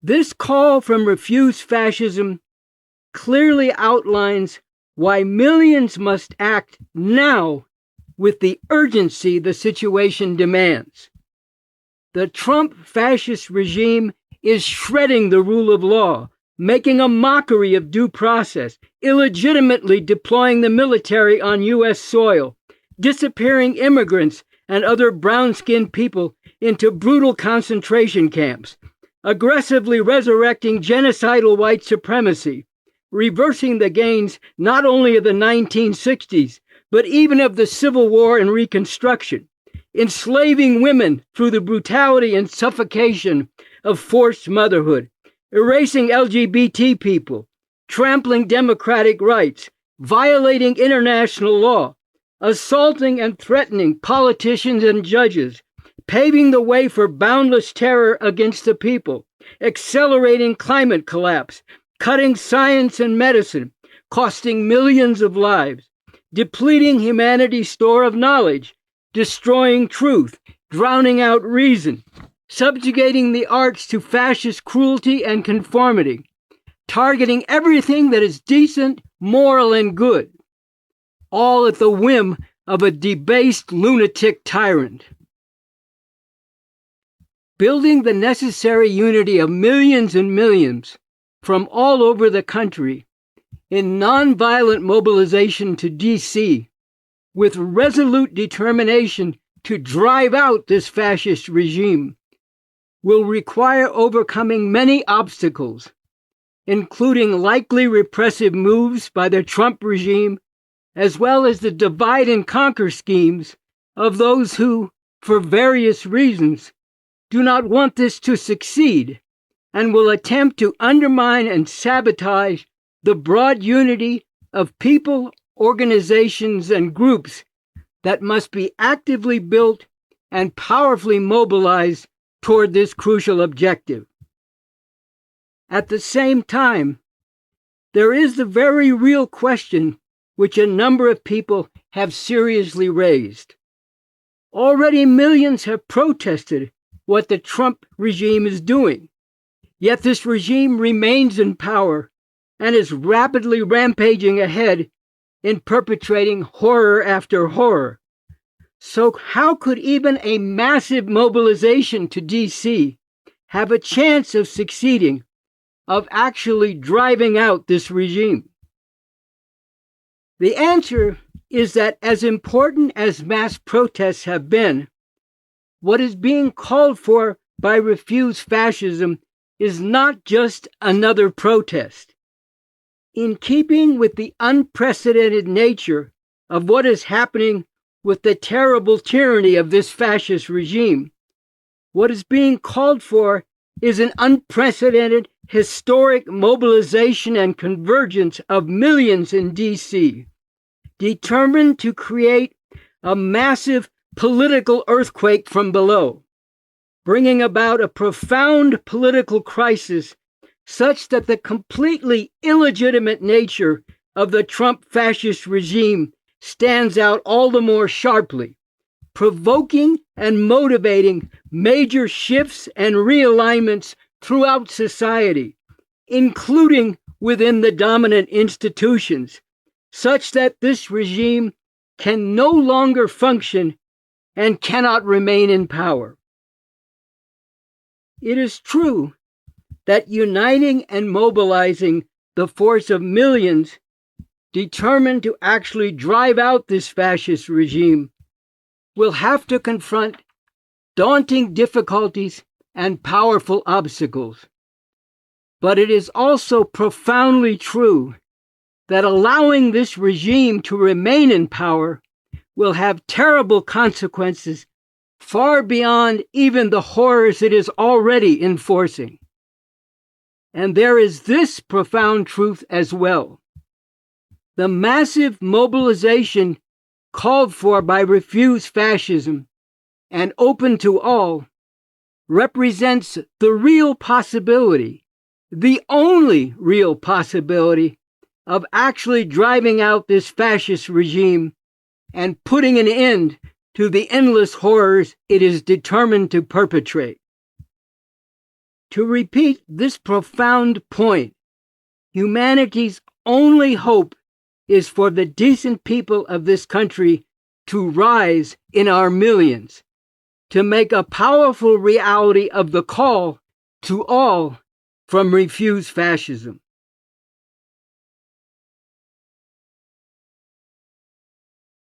This call from Refuse Fascism clearly outlines why millions must act now with the urgency the situation demands. The Trump fascist regime is shredding the rule of law, making a mockery of due process, illegitimately deploying the military on U.S. soil, disappearing immigrants and other brown-skinned people into brutal concentration camps, aggressively resurrecting genocidal white supremacy, reversing the gains not only of the 1960s, but even of the Civil War and Reconstruction, enslaving women through the brutality and suffocation of forced motherhood, erasing LGBT people, trampling democratic rights, violating international law, assaulting and threatening politicians and judges, paving the way for boundless terror against the people, accelerating climate collapse, cutting science and medicine, costing millions of lives, depleting humanity's store of knowledge, destroying truth, drowning out reason, subjugating the arts to fascist cruelty and conformity, targeting everything that is decent, moral, and good, all at the whim of a debased lunatic tyrant. Building the necessary unity of millions and millions from all over the country in nonviolent mobilization to D.C. with resolute determination to drive out this fascist regime will require overcoming many obstacles, including likely repressive moves by the Trump regime, as well as the divide and conquer schemes of those who, for various reasons, do not want this to succeed and will attempt to undermine and sabotage the broad unity of people, organizations, and groups that must be actively built and powerfully mobilized toward this crucial objective. At the same time, there is the very real question which a number of people have seriously raised. Already millions have protested what the Trump regime is doing, yet this regime remains in power and is rapidly rampaging ahead in perpetrating horror after horror. So how could even a massive mobilization to D.C. have a chance of succeeding, of actually driving out this regime? The answer is that as important as mass protests have been, what is being called for by Refuse Fascism is not just another protest. In keeping with the unprecedented nature of what is happening with the terrible tyranny of this fascist regime, what is being called for is an unprecedented historic mobilization and convergence of millions in D.C., determined to create a massive political earthquake from below, bringing about a profound political crisis such that the completely illegitimate nature of the Trump fascist regime stands out all the more sharply, provoking and motivating major shifts and realignments throughout society, including within the dominant institutions, such that this regime can no longer function and cannot remain in power. It is true that uniting and mobilizing the force of millions determined to actually drive out this fascist regime will have to confront daunting difficulties and powerful obstacles. But it is also profoundly true that allowing this regime to remain in power will have terrible consequences far beyond even the horrors it is already enforcing. And there is this profound truth as well. The massive mobilization called for by Refuse Fascism and open to all represents the real possibility, the only real possibility of actually driving out this fascist regime and putting an end to the endless horrors it is determined to perpetrate. To repeat this profound point, humanity's only hope is for the decent people of this country to rise in our millions, to make a powerful reality of the call to all from Refuse Fascism.